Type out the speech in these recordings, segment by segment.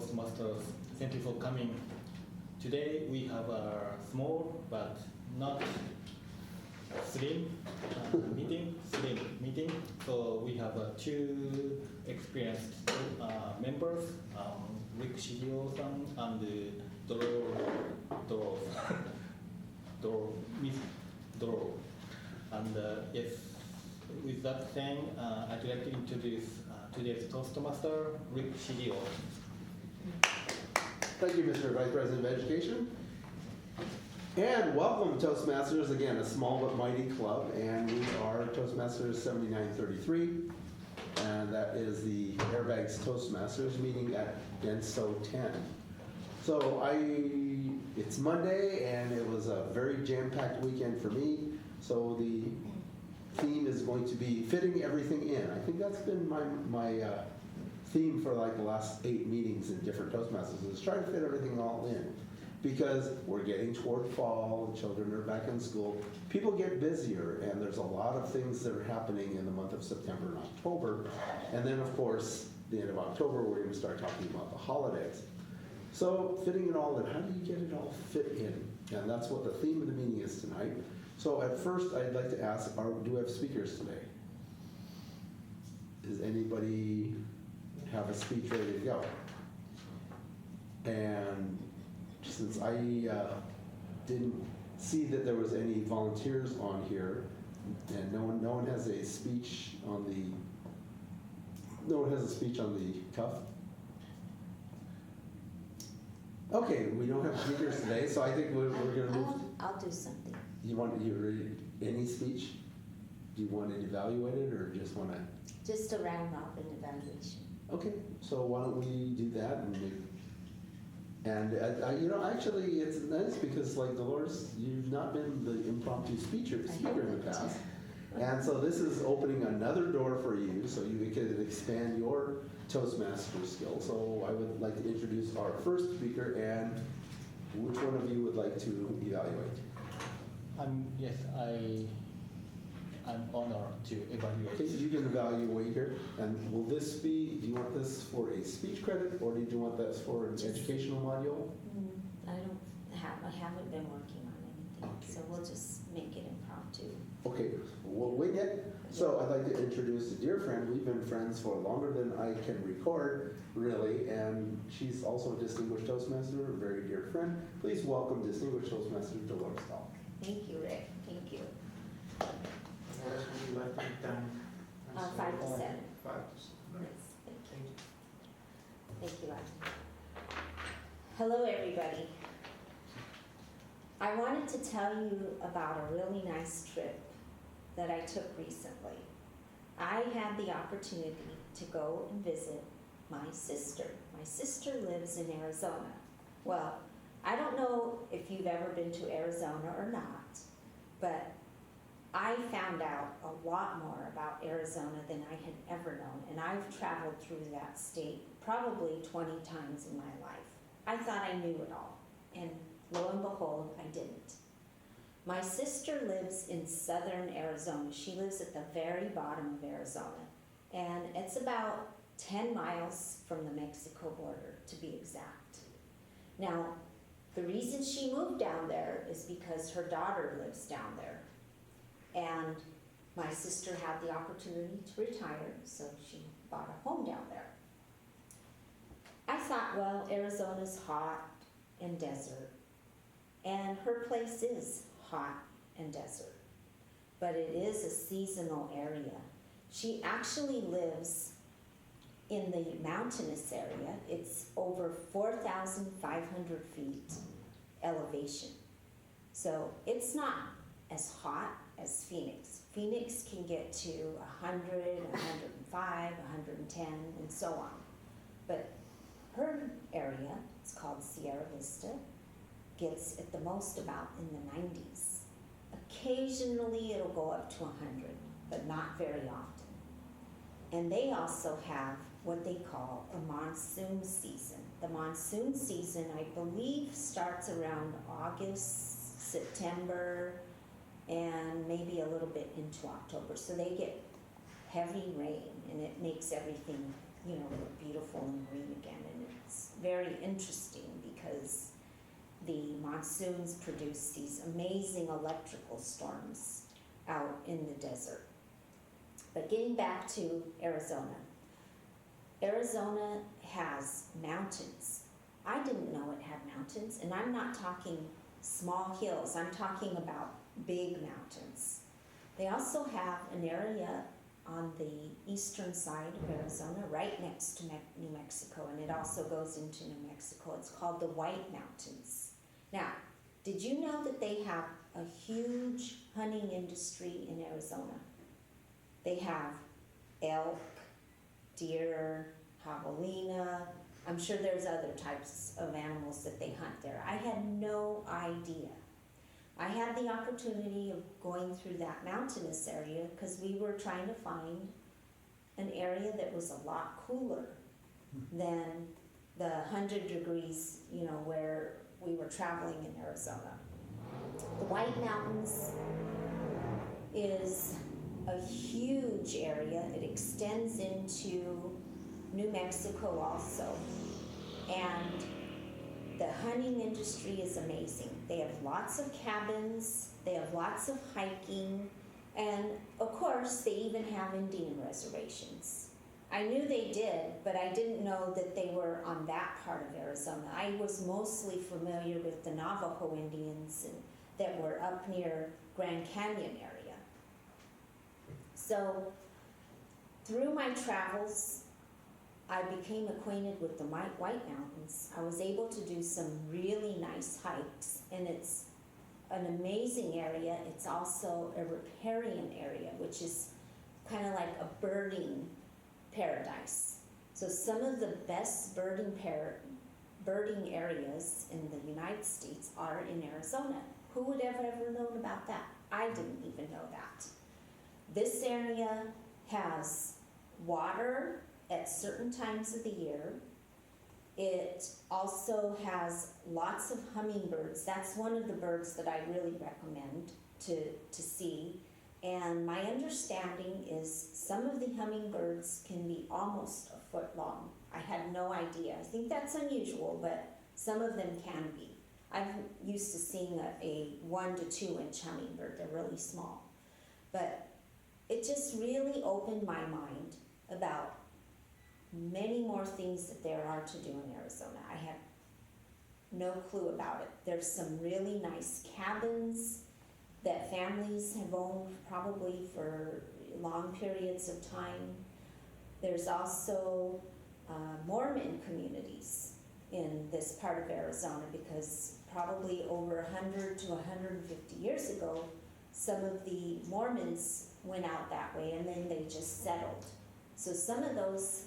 Toastmasters. Thank you for coming. Today we have a small but not slim meeting. So we have two experienced members, Rick Shigio-san and Miss Doro. And yes, with that saying, I'd like to introduce today's Toastmaster, Rick Shigio. Thank you, Mr. Vice President of Education. And welcome, Toastmasters. Again, a small but mighty club, and we are Toastmasters 7933, and that is the Airbags Toastmasters meeting at Denso 10. So it's Monday, and it was a very jam-packed weekend for me, so the theme is going to be fitting everything in. I think that's been my theme for like the last 8 meetings in different Toastmasters, is try to fit everything all in. Because we're getting toward fall, children are back in school, people get busier, and there's a lot of things that are happening in the month of September and October. And then, of course, the end of October, we're going to start talking about the holidays. So fitting it all in, how do you get it all fit in? And that's what the theme of the meeting is tonight. So at first, I'd like to ask, do we have speakers today? Does anybody have a speech ready to go? And since I didn't see that there was any volunteers on here, and no one has a speech on the cuff. Okay, we don't have speakers today, so I think we're going to move. I'll do something. You ready? Any speech? Do you want it evaluated, or just want to? Just a round robin evaluation. Okay, so why don't we do that actually, it's nice because, like Dolores, you've not been the impromptu speaker in the past. And so this is opening another door for you, so you can expand your Toastmaster skills. So I would like to introduce our first speaker, and which one of you would like to evaluate? I'm honored to evaluate. Okay, so you can evaluate here. And will this be, do you want this for a speech credit, or did you want this for an educational module? I haven't been working on anything, Okay. so we'll just make it impromptu. Okay, we'll wing it. So I'd like to introduce a dear friend. We've been friends for longer than I can record, really, and she's also a distinguished Toastmaster, a very dear friend. Please welcome distinguished Toastmaster Dolores Dahl. Thank you, Rick. Thank you. What would you like to be done? 5 to 7. 5 to 7. Yes, thank you. Thank you, Adam. Hello, everybody. I wanted to tell you about a really nice trip that I took recently. I had the opportunity to go and visit my sister. My sister lives in Arizona. Well, I don't know if you've ever been to Arizona or not, but I found out a lot more about Arizona than I had ever known, and I've traveled through that state probably 20 times in my life. I thought I knew it all, and lo and behold, I didn't. My sister lives in southern Arizona. She lives at the very bottom of Arizona, and it's about 10 miles from the Mexico border, to be exact. Now, the reason she moved down there is because her daughter lives down there. And my sister had the opportunity to retire, so she bought a home down there. I thought, well, Arizona's hot and desert, and her place is hot and desert, but it is a seasonal area. She actually lives in the mountainous area. It's over 4,500 feet elevation. So it's not as hot as Phoenix. Phoenix can get to 100, 105, 110, and so on. But her area, it's called Sierra Vista, gets at the most about in the 90s. Occasionally it'll go up to 100, but not very often. And they also have what they call a monsoon season. The monsoon season, I believe, starts around August, September, and maybe a little bit into October. So they get heavy rain, and it makes everything look beautiful and green again. And it's very interesting because the monsoons produce these amazing electrical storms out in the desert. But getting back to Arizona. Arizona has mountains. I didn't know it had mountains, and I'm not talking small hills. I'm talking about big mountains. They also have an area on the eastern side of Arizona, right next to New Mexico, and it also goes into New Mexico. It's called the White Mountains. Now, did you know that they have a huge hunting industry in Arizona? They have elk, deer, javelina. I'm sure there's other types of animals that they hunt there. I had no idea. I had the opportunity of going through that mountainous area because we were trying to find an area that was a lot cooler than the 100 degrees, where we were traveling in Arizona. The White Mountains is a huge area. It extends into New Mexico also. And the hunting industry is amazing. They have lots of cabins, they have lots of hiking, and of course they even have Indian reservations. I knew they did, but I didn't know that they were on that part of Arizona. I was mostly familiar with the Navajo Indians that were up near Grand Canyon area. So through my travels, I became acquainted with the White Mountains. I was able to do some really nice hikes, and it's an amazing area. It's also a riparian area, which is kind of like a birding paradise. So some of the best birding areas in the United States are in Arizona. Who would have ever known about that? I didn't even know that. This area has water at certain times of the year. It also has lots of hummingbirds. That's one of the birds that I really recommend to see. And my understanding is some of the hummingbirds can be almost a foot long. I had no idea. I think that's unusual, but some of them can be. I'm used to seeing a 1 to 2 inch hummingbird. They're really small. But it just really opened my mind about many more things that there are to do in Arizona. I had no clue about it. There's some really nice cabins that families have owned probably for long periods of time. There's also Mormon communities in this part of Arizona because probably over 100 to 150 years ago, some of the Mormons went out that way and then they just settled. So some of those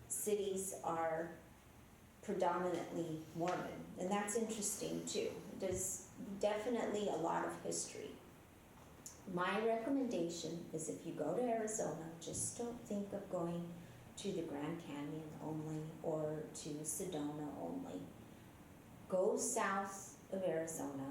cities are predominantly Mormon, and that's interesting too. There's definitely a lot of history. My recommendation is if you go to Arizona, just don't think of going to the Grand Canyon only or to Sedona only. Go south of Arizona,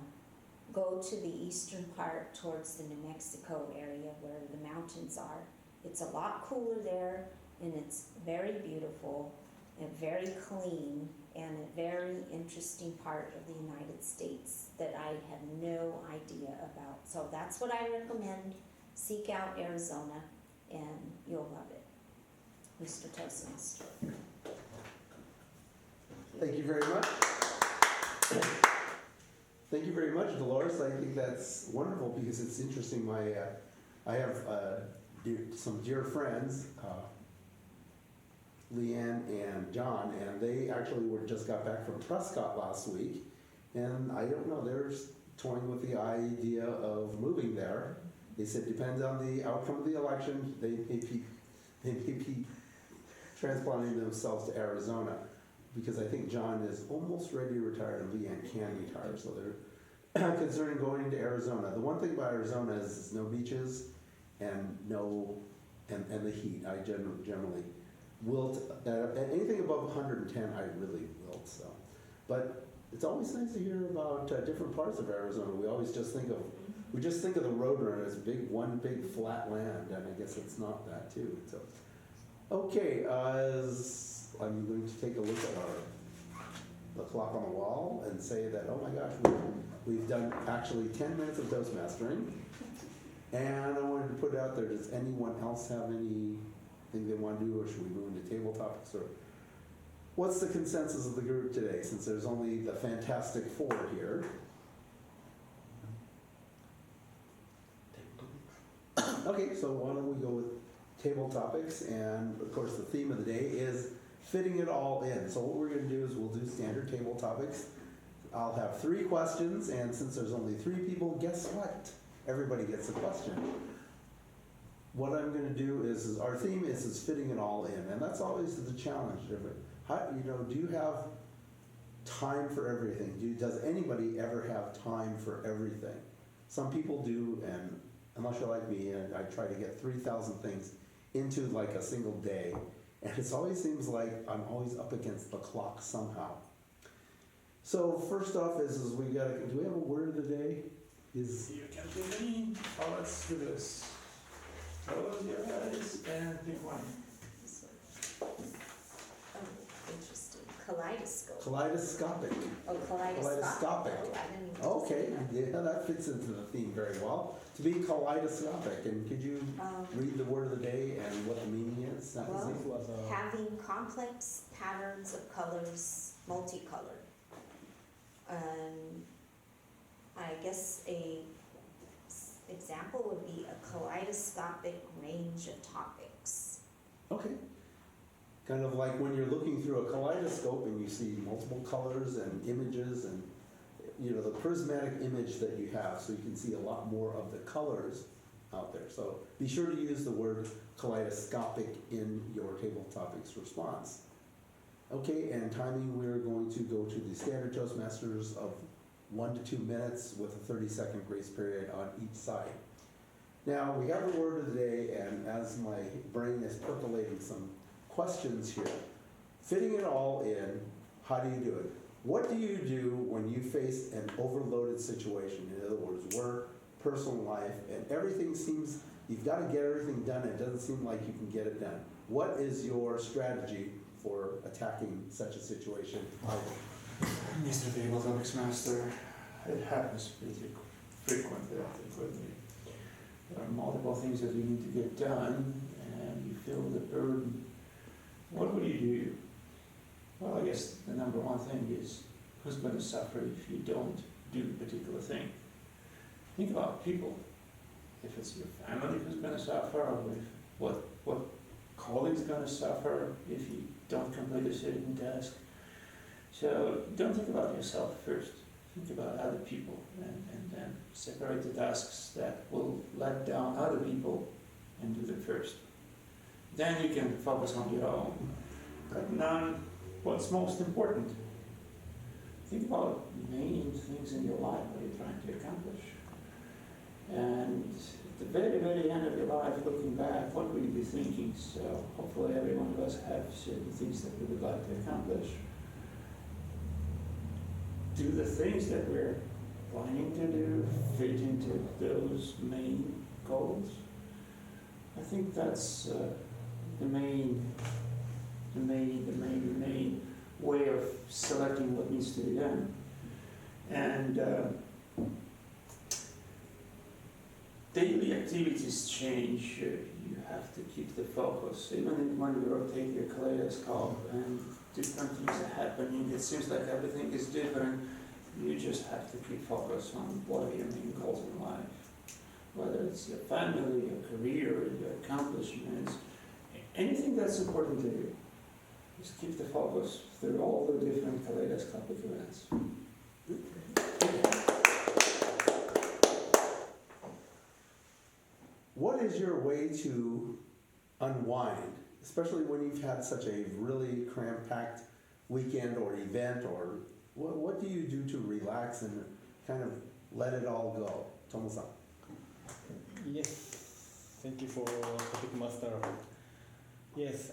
go to the eastern part towards the New Mexico area where the mountains are. It's a lot cooler there, and it's very beautiful and very clean and a very interesting part of the United States that I had no idea about. So that's what I recommend. Seek out Arizona and you'll love it. Mr. Toastmaster. Thank you very much. Thank you very much, Dolores. I think that's wonderful because it's interesting. I have some dear friends, Leanne and John, and they actually just got back from Prescott last week, and I don't know, they're toying with the idea of moving there. They said depends on the outcome of the election, they may be transplanting themselves to Arizona, because I think John is almost ready to retire and Leanne can retire, so they're considering going to Arizona. The one thing about Arizona is no beaches and the heat. I generally wilt, anything above 110 I really wilt, so. But it's always nice to hear about different parts of Arizona. We always just think of the Roadrunner as one big flat land, and I guess it's not that too. So, Okay, I'm going to take a look at the clock on the wall and say that, oh my gosh, we've done actually 10 minutes of Toastmastering. And I wanted to put it out there, does anyone else have anything they want to do, or should we move into table topics? Or what's the consensus of the group today, since there's only the Fantastic Four here? Okay, so why don't we go with table topics, and of course the theme of the day is fitting it all in. So what we're going to do is we'll do standard table topics. I'll have 3 questions, and since there's only 3 people, guess what? Everybody gets a question. What I'm going to do is our theme is fitting it all in, and that's always the challenge. How, do you have time for everything? Does anybody ever have time for everything? Some people do, and unless you're like me, and I try to get 3,000 things into like a single day, and it always seems like I'm always up against the clock somehow. So first off is do we have a word of the day? You can do me. Oh, let's do this. Close your eyes and pick one. Oh, interesting. Kaleidoscope. Kaleidoscopic. Oh, Kaleidoscopic. Oh, I didn't even Okay, see that. yeah, that fits into the theme very well. To be kaleidoscopic, and could you read the word of the day and what the meaning is? That was Well, it. having complex patterns of colors, multicolored. I guess a example would be a kaleidoscopic range of topics. Okay. Kind of like when you're looking through a kaleidoscope and you see multiple colors and images and the prismatic image that you have, so you can see a lot more of the colors out there. So be sure to use the word kaleidoscopic in your table topics response. Okay, and timing, we're going to go to the standard Toastmasters of 1 to 2 minutes with a 30-second grace period on each side. Now, we have the word of the day, and as my brain is percolating some questions here, fitting it all in, how do you do it? What do you do when you face an overloaded situation? In other words, work, personal life, and everything seems, you've got to get everything done, and it doesn't seem like you can get it done. What is your strategy for attacking such a situation? Mr. Table Topics Master, it happens pretty frequently, I think, with me. There are multiple things that you need to get done, and you feel the burden. What would you do? Well, I guess the number one thing is, who's going to suffer if you don't do a particular thing? Think about people. If it's your family who's going to suffer, or if what colleague's going to suffer if you don't complete a certain task. So don't think about yourself first. Think about other people, and then separate the tasks that will let down other people and do them first. Then you can focus on your own. But now, what's most important? Think about the main things in your life that you're trying to accomplish. And at the very, very end of your life, looking back, what will you be thinking? So hopefully every one of us have certain things that we would like to accomplish. Do the things that we're planning to do fit into those main goals? I think that's the main way of selecting what needs to be done. And daily activities change. You have to keep the focus. Even when you rotate your kaleidoscope and different things are happening, it seems like everything is different. You just have to keep focus on what are your main goals in life. Whether it's your family, your career, your accomplishments, anything that's important to you. Just keep the focus through all the different kaleidoscopic events. What is your way to unwind, especially when you've had such a really cram-packed weekend or event, or what do you do to relax and kind of let it all go? Tomo-san. Yes, thank you for topic master. Yes,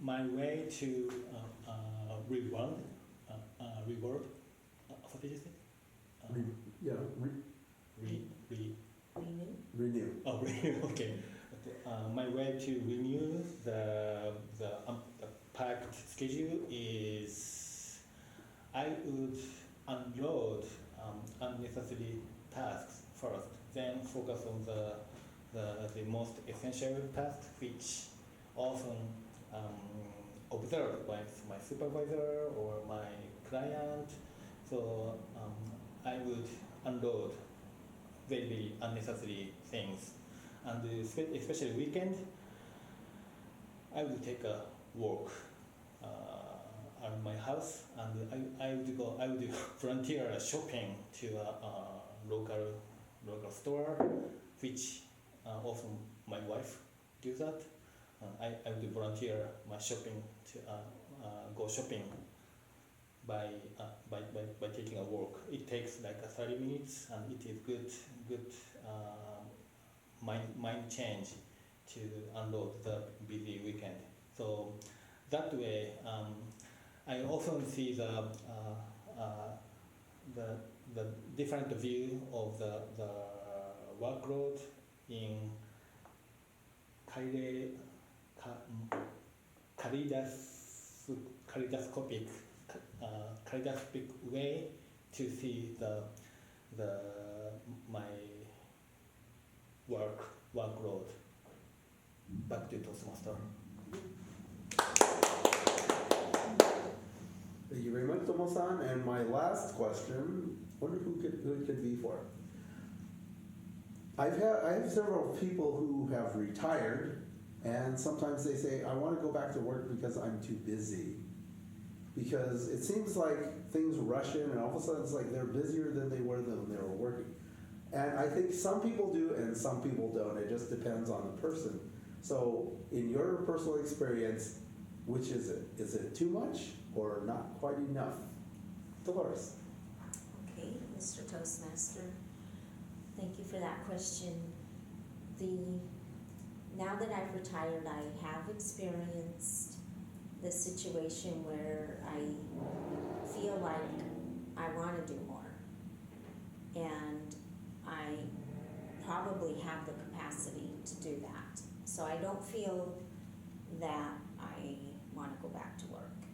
my way to reward, what did you say? Renew. Renew. Renew. Oh, renew. Okay. my way to renew the packed schedule is I would unload unnecessary tasks first, then focus on the most essential tasks, which often observed by my supervisor or my client. So I would unload very, very unnecessary things. And especially weekend, I would take a walk around my house, and I would volunteer shopping to a local store, which often my wife do that. I would volunteer my shopping to go shopping by taking a walk. It takes like 30 minutes, and it is good mind change to unload the busy weekend. So that way, I often see the different view of the workload in kaleidoscopic way to see my workload. Back to Toastmaster. Thank you very much, Tomo-san. And my last question, wonder who it could be for. I have several people who have retired, and sometimes they say, I want to go back to work because I'm too busy. Because it seems like things rush in, and all of a sudden it's like they're busier than they were when they were working. And I think some people do and some people don't. It just depends on the person. So in your personal experience, which is it? Is it too much or not quite enough? Dolores. Okay, Mr. Toastmaster, thank you for that question. Now that I've retired, I have experienced the situation where I feel like I want to do more. And I probably have the capacity to do that. So I don't feel that I want to go back to work,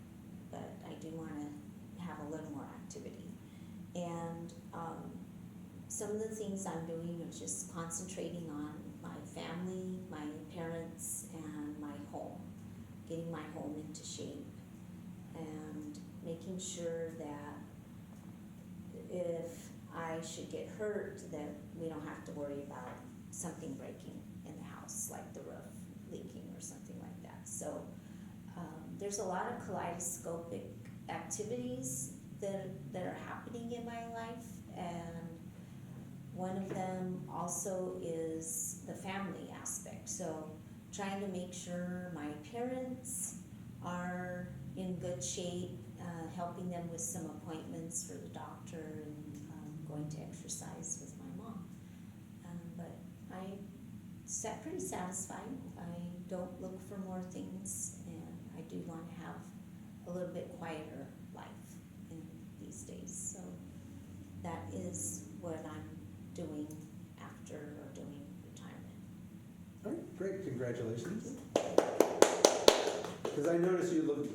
but I do want to have a little more activity. And some of the things I'm doing is just concentrating on my family, my parents, and my home, getting my home into shape, and making sure that if I should get hurt, that we don't have to worry about something breaking in the house, like the roof leaking or something like that. So there's a lot of kaleidoscopic activities that are happening in my life, and one of them also is the family aspect. So trying to make sure my parents are in good shape, helping them with some appointments for the doctor, and going to exercise with my mom. But I'm pretty satisfied. I don't look for more things, and I do want to have a little bit quieter life in these days. So that is what I'm doing after or doing retirement. All right, great, congratulations. Because I noticed you look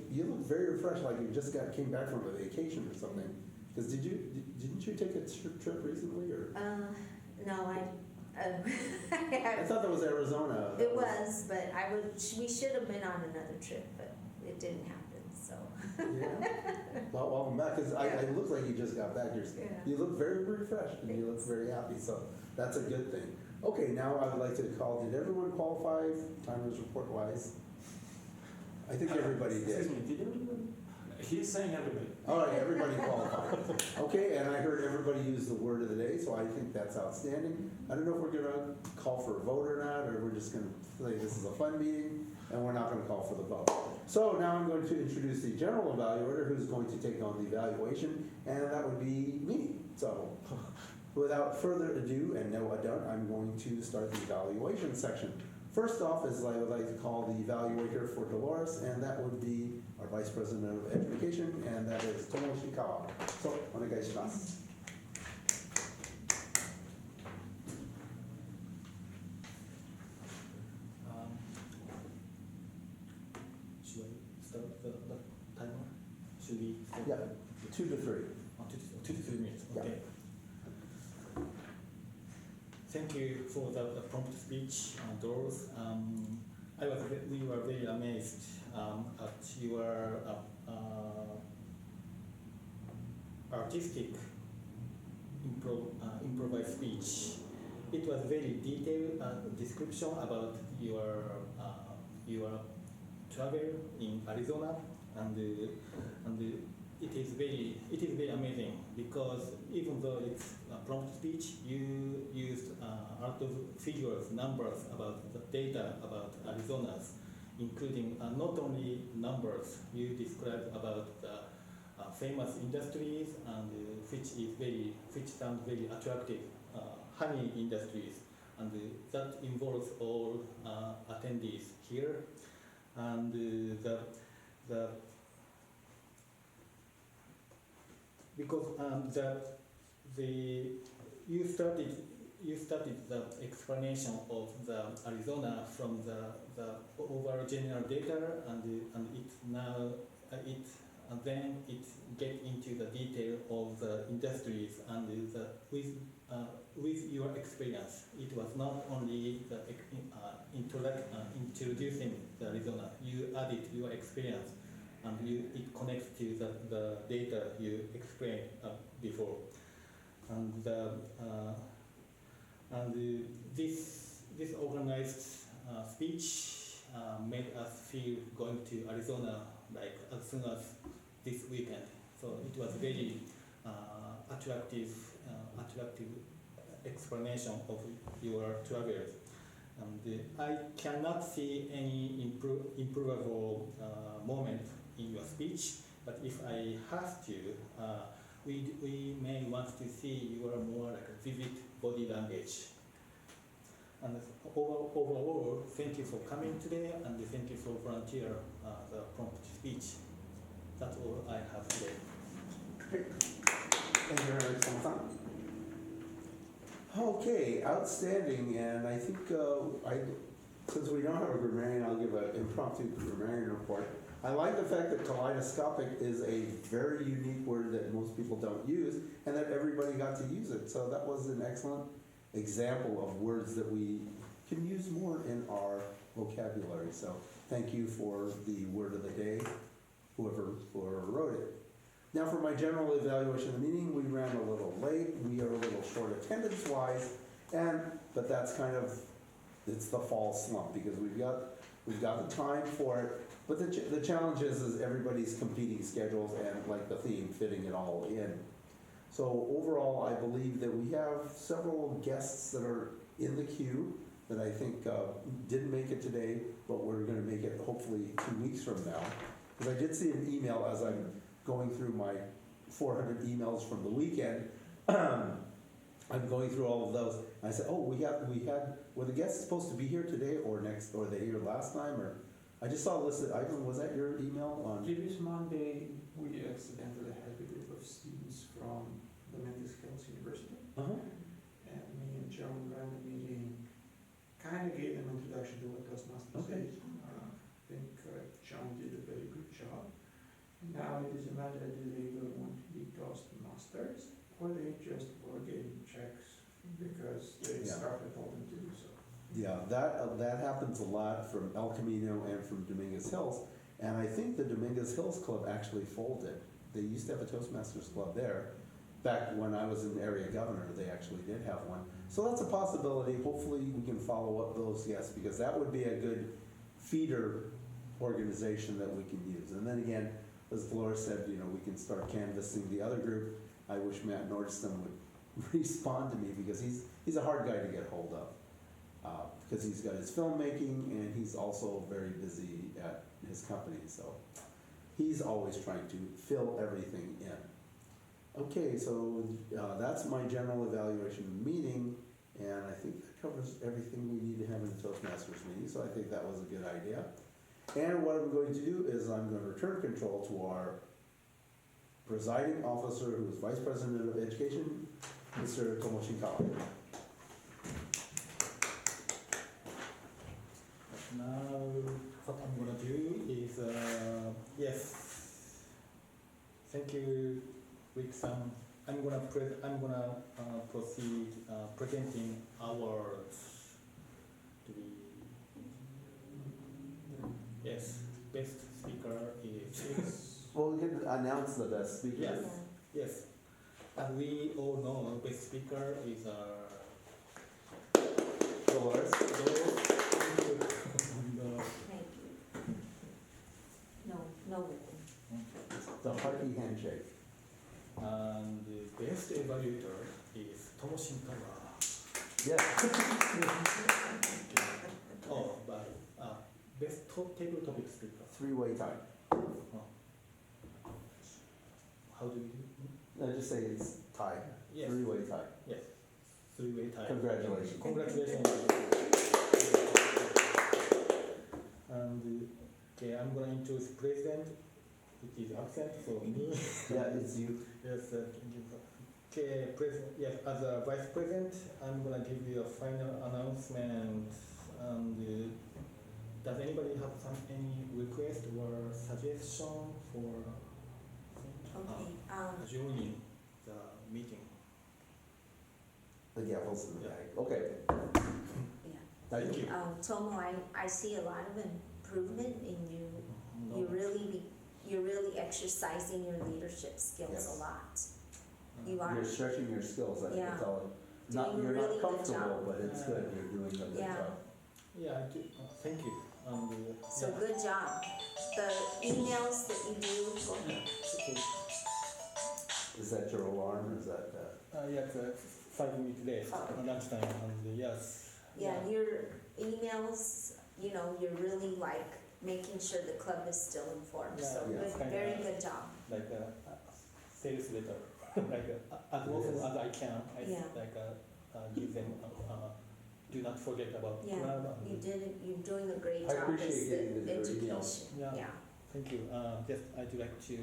very refreshed, like you just came back from a vacation or something. Because didn't you take a trip recently, or? No, I thought that was Arizona. It was, but we should have been on another trip, but it didn't happen, so. Yeah. Well, welcome back, because it looks like you just got back. You look very refreshed, and you look very happy, so that's a good thing. Okay, now I would like to call, did everyone qualify timers report-wise? I think everybody did. Excuse me, did everyone? He's saying everybody. All right, everybody qualified. Okay, and I heard everybody use the word of the day, so I think that's outstanding. I don't know if we're gonna call for a vote or not, or we're just gonna say this is a fun meeting, and we're not gonna call for the vote. So now I'm going to introduce the general evaluator who's going to take on the evaluation, and that would be me. So without further ado, and no I don't, I'm going to start the evaluation section. First off is I would like to call the evaluator for Dolores, and that would be our Vice President of Education, and that is Tomo Shikawa. So, onegaishimasu. Should we? Yeah. 2 to 3. 2 to 3 minutes. Yeah. Okay. Thank you for the prompt speech, Doris. We were very amazed at your artistic improvised speech. It was very detailed description about your travel in Arizona, and it is very amazing because even though it's a prompt speech, you used art of figures, numbers about the data about Arizona's, including not only numbers. You described about the famous industries and which sound very attractive, honey industries, and that involves all attendees here, and because you started the explanation of the Arizona from the overall general data, and then it get into the detail of the industries, and with your experience, it was not only the introducing the Arizona. You added your experience, and it connects to the data you explained before, and this organized speech made us feel going to Arizona like as soon as this weekend. So it was very attractive explanation of your travels. And I cannot see any improvable moment in your speech, but if I have to, we may want to see your more like a vivid body language. And overall, thank you for coming today, and thank you for volunteer the prompt speech. That's all I have today. Great. Thank you very much, Sama-san. Okay, outstanding, and I think since we don't have a grammarian, I'll give an impromptu grammarian report. I like the fact that kaleidoscopic is a very unique word that most people don't use, and that everybody got to use it. So that was an excellent example of words that we can use more in our vocabulary. So thank you for the word of the day, whoever wrote it. Now for my general evaluation of the meeting, we ran a little late. We are a little short attendance-wise, but that's kind of, it's the fall slump because we've got the time for it. But the challenge is everybody's competing schedules and like the theme, fitting it all in. So overall, I believe that we have several guests that are in the queue that I think didn't make it today, but we're going to make it hopefully 2 weeks from now. Because I did see an email as I'm going through my 400 emails from the weekend. I'm going through all of those. I said, oh, were the guests supposed to be here today or next, or they here last time? Or I just saw listed, Ivan, was that your email on? Previous Monday, we accidentally had a group of students from the Mendes Hills University. Uh-huh. And me and John ran the meeting, kind of gave them introduction to what Toastmasters Okay. is. I think John did a very good job. Now it is a matter, do they want to be Toastmasters, or they just were getting checks because they started told them to do so. Yeah, that happens a lot from El Camino and from Dominguez Hills. And I think the Dominguez Hills Club actually folded. They used to have a Toastmasters Club there. Back when I was an area governor, they actually did have one. So that's a possibility. Hopefully we can follow up those guests because that would be a good feeder organization that we can use. And then again, as Dolores said, we can start canvassing the other group. I wish Matt Nordstrom would respond to me because he's a hard guy to get hold of. Because he's got his filmmaking and he's also very busy at his company, so he's always trying to fill everything in. Okay, so that's my general evaluation meeting, and I think that covers everything we need to have in the Toastmasters meeting, so I think that was a good idea. And what I'm going to do is I'm going to return control to our presiding officer, who is Vice President of Education, Mr. Tomoshinkawa. Now, what I'm gonna do is, yes, thank you, Rick-san. I'm gonna proceed presenting awards to be. Yes, best speaker is. Well, we can announce the best speaker. Yes. Yes, as we all know, best speaker is Dolores. Dolores. Thank you. No ribbon. The hearty handshake. And the best evaluator is Tomoshin Tawa. Yes. Oh, but best table topic speaker. Three-way tie. How do we do? No, just say it's tie. Yes. Three-way tie. Yes. Three-way tie. Congratulations. Congratulations. And okay, I'm going to introduce president, which is absent, so me. Yeah, it's you. Yes, okay, president. Yes, as a vice president, I'm going to give you a final announcement. And does anybody have any request or suggestion for Okay, adjourning the meeting? The gavel's in the Yeah. bag. Okay. yeah. Thank you. Tomo, I see a lot of improvement in you. No. You're really exercising your leadership skills Yes. a lot. You are. You're stretching your skills. I Yeah. can tell. Doing a You're really not good comfortable, job. but it's good. You're doing a good Yeah. job. Yeah, I do. Thank you. So yeah. good job. The emails that you do, Okay. Is that your alarm or is that? Yes, 5 minutes left, Oh. lunchtime, and yes. yeah, your emails, you're really like making sure the club is still informed. Yeah, So yeah. good, Kinda- very good job. Like a sales letter, like as often Yes. as I can, I Yeah. give them, do not forget about Yeah, club. and- You did it. You're doing a great I job appreciate as getting the the good education. emails. Yeah. Yeah. Thank you. Just I'd like to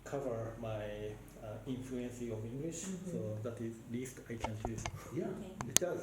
cover my influence of English, Mhm. so that is least I can do. Yeah, Okay. it does.